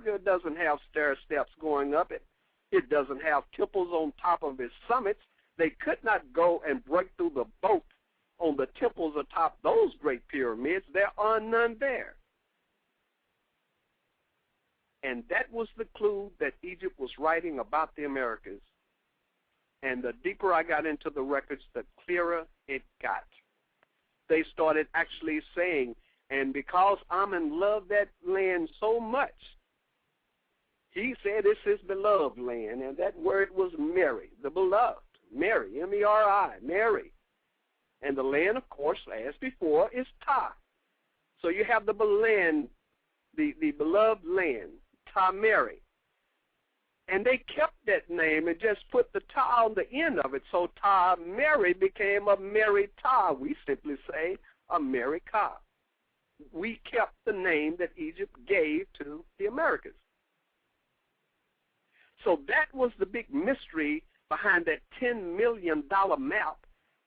America doesn't have stair steps going up it. It doesn't have temples on top of its summits. They could not go and break through the boat on the temples atop those great pyramids. There are none there. And that was the clue that Egypt was writing about the Americas. And the deeper I got into the records, the clearer it got. They started actually saying, and because Amun loved that land so much, he said it's his beloved land, and that word was Mary, the beloved. Mary, M-E-R-I, Mary. And the land, of course, as before, is Ta. So you have the land, the beloved land, Ta-Mary. And they kept that name and just put the Ta on the end of it. So Ta-Mary became a Mary Ta. We simply say America. We kept the name that Egypt gave to the Americas. So that was the big mystery behind that $10 million map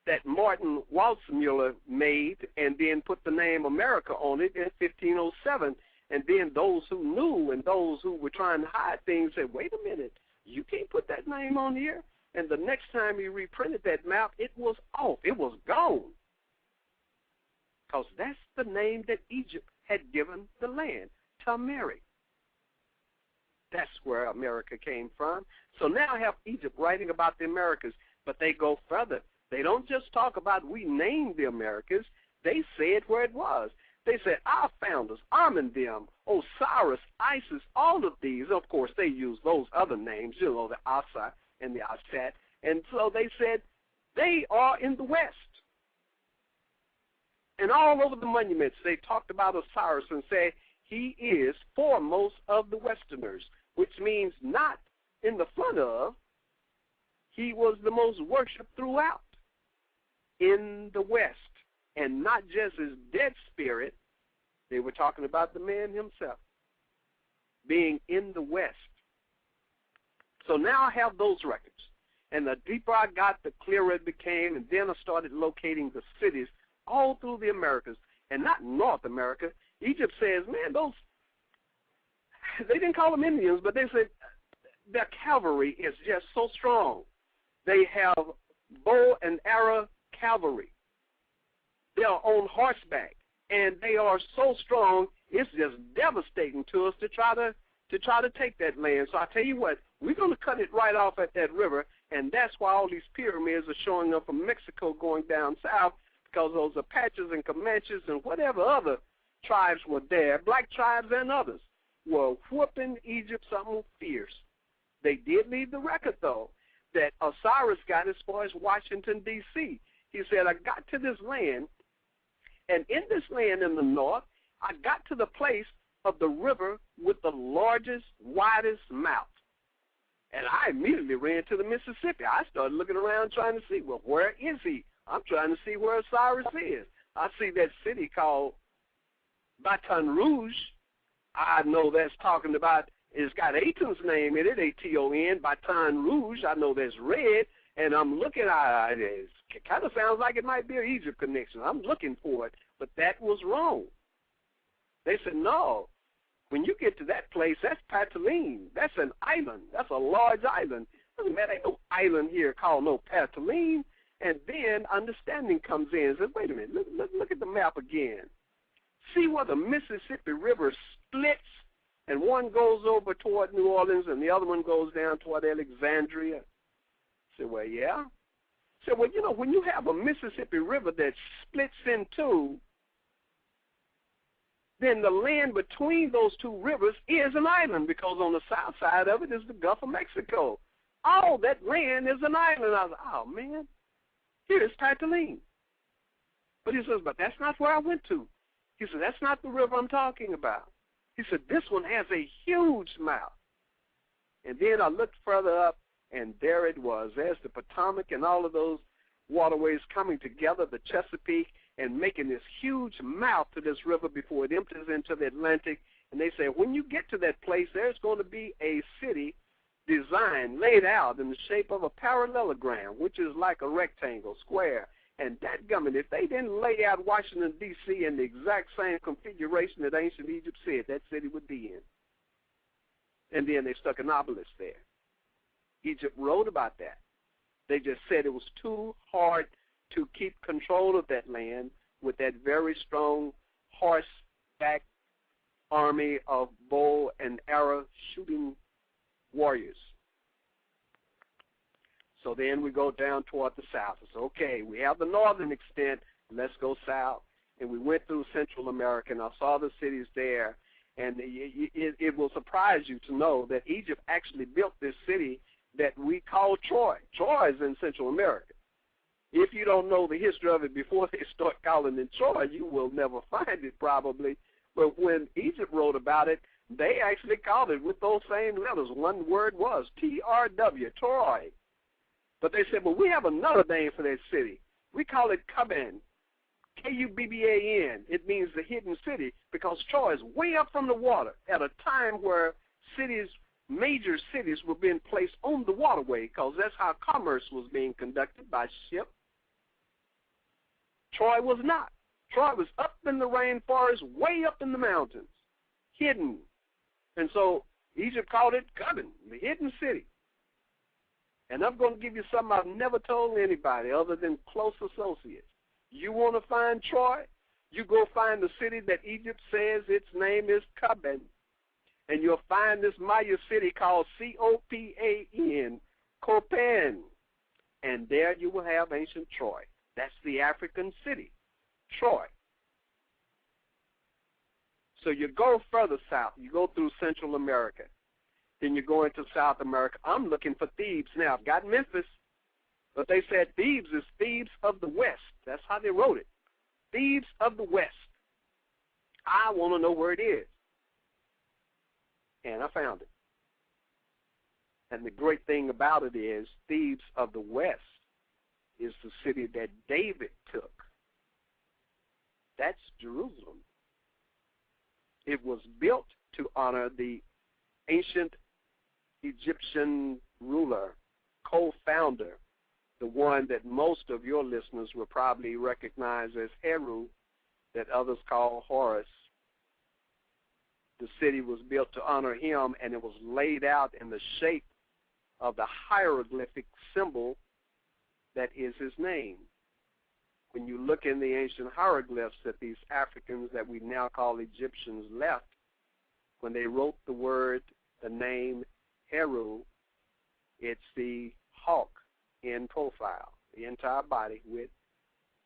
that Martin Waldseemüller made and then put the name America on it in 1507. And then those who knew and those who were trying to hide things said, wait a minute, you can't put that name on here. And the next time he reprinted that map, it was off. It was gone. Because that's the name that Egypt had given the land, Ta-Mary. That's where America came from. So now I have Egypt writing about the Americas, but they go further. They don't just talk about we named the Americas. They said where it was. They said our founders, Amun-Dem, Osiris, Isis, all of these. Of course, they use those other names, you know, the Asa and the Aset. And so they said they are in the West. And all over the monuments, they talked about Osiris and said he is foremost of the Westerners, which means not in the front of. He was the most worshipped throughout in the West. And not just his dead spirit, they were talking about the man himself being in the West. So now I have those records. And the deeper I got, the clearer it became, and then I started locating the cities all through the Americas, and not North America. Egypt says, man, those, they didn't call them Indians, but they said their cavalry is just so strong. They have bow and arrow cavalry. They are on horseback, and they are so strong, it's just devastating to us to try to take that land. So I tell you what, we're going to cut it right off at that river, and that's why all these pyramids are showing up from Mexico going down south, because those Apaches and Comanches and whatever other tribes were there, black tribes and others, were whooping Egypt something fierce. They did leave the record, though, that Osiris got as far as Washington, D.C. He said, I got to this land, and in this land in the north, I got to the place of the river with the largest, widest mouth. And I immediately ran to the Mississippi. I started looking around trying to see, well, where is he? I'm trying to see where Osiris is. I see that city called Baton Rouge. I know that's talking about, it's got Aton's name in it, A-T-O-N, Baton Rouge. I know that's red. And I'm looking at it. It kind of sounds like it might be an Egypt connection. I'm looking for it, but that was wrong. They said, no, when you get to that place, that's Pataline. That's an island. That's a large island. Doesn't matter, ain't no island here called no Pataline. And then understanding comes in and says, wait a minute, look at the map again. See where the Mississippi River splits, and one goes over toward New Orleans and the other one goes down toward Alexandria. I said, well, yeah. I said, well, you know, when you have a Mississippi River that splits in two, then the land between those two rivers is an island, because on the south side of it is the Gulf of Mexico. All that land is an island. I was like, oh, man, here's Pataline. But he says, but that's not where I went to. He said, that's not the river I'm talking about. He said, this one has a huge mouth. And then I looked further up, and there it was. There's the Potomac and all of those waterways coming together, the Chesapeake, and making this huge mouth to this river before it empties into the Atlantic. And they say, when you get to that place, there's going to be a city designed, laid out in the shape of a parallelogram, which is like a rectangle, square. And dadgummit, if they didn't lay out Washington, D.C. in the exact same configuration that ancient Egypt said that city would be in. and then they stuck an obelisk there. Egypt wrote about that. They just said it was too hard to keep control of that land with that very strong horseback army of bow and arrow shooting warriors. So then we go down toward the south. It's okay, we have the northern extent, let's go south. And we went through Central America, and I saw the cities there. And it will surprise you to know that Egypt actually built this city that we call Troy. Troy is in Central America. If you don't know the history of it before they start calling it Troy, you will never find it probably. But when Egypt wrote about it, they actually called it with those same letters. One word was T-R-W, Troy. But they said, well, we have another name for that city. We call it Kuban, K-U-B-B-A-N. It means the hidden city because Troy is way up from the water at a time where cities, major cities, were being placed on the waterway because that's how commerce was being conducted by ship. Troy was not. Troy was up in the rainforest, way up in the mountains, hidden. And so Egypt called it Kuban, the hidden city. And I'm going to give you something I've never told anybody other than close associates. You want to find Troy? You go find the city that Egypt says its name is Kuban. And you'll find this Maya city called C-O-P-A-N, Copan. And there you will have ancient Troy. That's the African city, Troy. So you go further south. You go through Central America. Then you go into South America. I'm looking for Thebes now. I've got Memphis, but they said Thebes is Thebes of the West. That's how they wrote it. Thebes of the West. I want to know where it is. And I found it. And the great thing about it is Thebes of the West is the city that David took. That's Jerusalem. It was built to honor the ancient Egyptian ruler, co-founder, the one that most of your listeners will probably recognize as Heru, that others call Horus. The city was built to honor him, and it was laid out in the shape of the hieroglyphic symbol that is his name. When you look in the ancient hieroglyphs that these Africans that we now call Egyptians left, when they wrote the word, the name Heru, it's the hawk in profile, the entire body with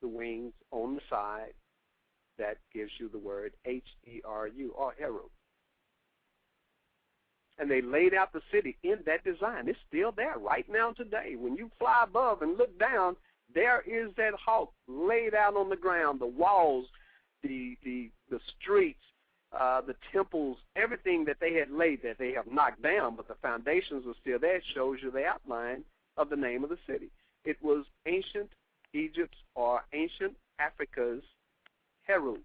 the wings on the side. That gives you the word H-E-R-U, or Heru. And they laid out the city in that design. It's still there right now today. When you fly above and look down, there is that hawk laid out on the ground, the walls, the streets, the temples, everything that they had laid that they have knocked down, but the foundations are still there. It shows you the outline of the name of the city. It was ancient Egypt's or ancient Africa's Heru.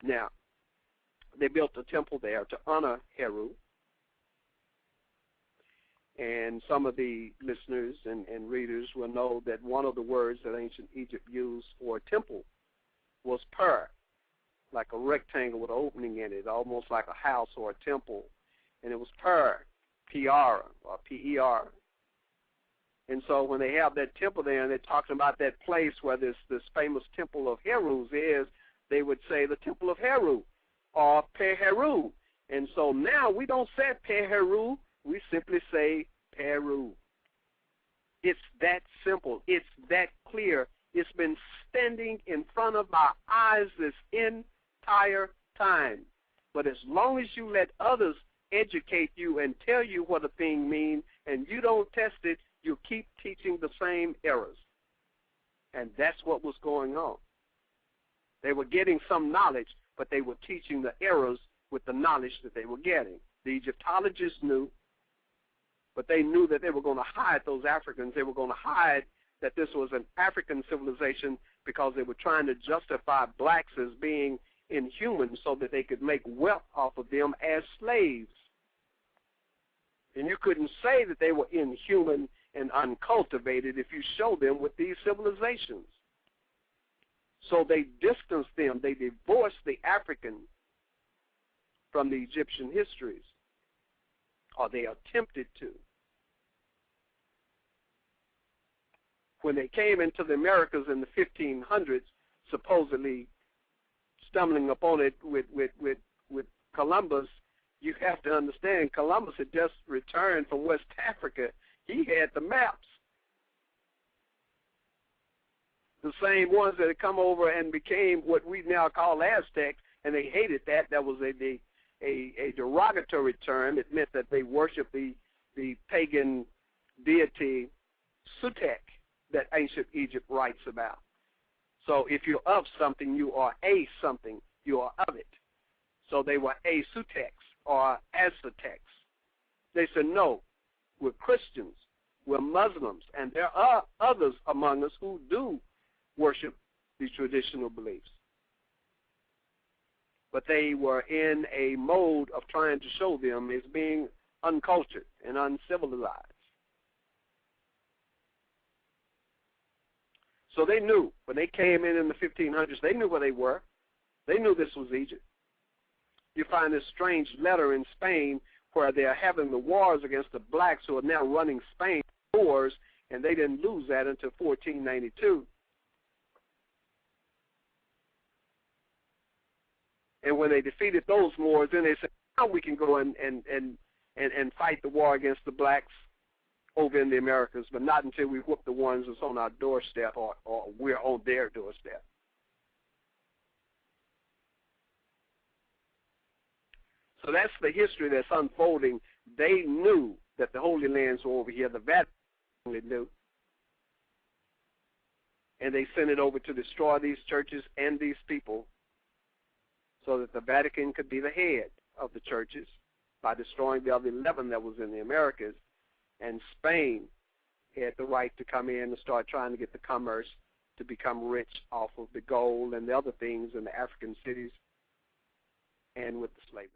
Now, they built a temple there to honor Heru. And some of the listeners and readers will know that one of the words that ancient Egypt used for a temple was per, like a rectangle with an opening in it, almost like a house or a temple. And it was per, P-R, or P-E-R. And so when they have that temple there and they're talking about that place where this famous temple of Heru is, they would say the temple of Heru or Peheru. And so now we don't say Peheru, we simply say Peru. It's that simple. It's that clear. It's been standing in front of our eyes this entire time. But as long as you let others educate you and tell you what a thing means and you don't test it, you keep teaching the same errors. And that's what was going on. They were getting some knowledge, but they were teaching the errors with the knowledge that they were getting. The Egyptologists knew, but they knew that they were going to hide those Africans. They were going to hide that this was an African civilization because they were trying to justify blacks as being inhuman so that they could make wealth off of them as slaves. And you couldn't say that they were inhuman and uncultivated if you show them with these civilizations. So they distanced them. They divorced the African from the Egyptian histories, or they attempted to. When they came into the Americas in the 1500s, supposedly stumbling upon it with Columbus, you have to understand Columbus had just returned from West Africa. He had the maps. The same ones that had come over and became what we now call Aztecs, and they hated that. That was a derogatory term. It meant that they worshiped the pagan deity Sutek that ancient Egypt writes about. So if you're of something, you are a something. You are of it. So they were Sutecs or Aztecs. They said, no, we're Christians, we're Muslims, and there are others among us who do worship these traditional beliefs. But they were in a mode of trying to show them as being uncultured and uncivilized. So they knew, when they came in the 1500s, they knew where they were. They knew this was Egypt. You find this strange letter in Spain where they're having the wars against the blacks who are now running Spain wars, and they didn't lose that until 1492. And when they defeated those Moors, then they said, now we can go and fight the war against the blacks over in the Americas, but not until we whoop the ones that's on our doorstep or we're on their doorstep. So that's the history that's unfolding. They knew that the Holy Lands were over here. The Vatican knew. And they sent it over to destroy these churches and these people so that the Vatican could be the head of the churches by destroying the other 11 that was in the Americas. And Spain had the right to come in and start trying to get the commerce to become rich off of the gold and the other things in the African cities and with the slavery.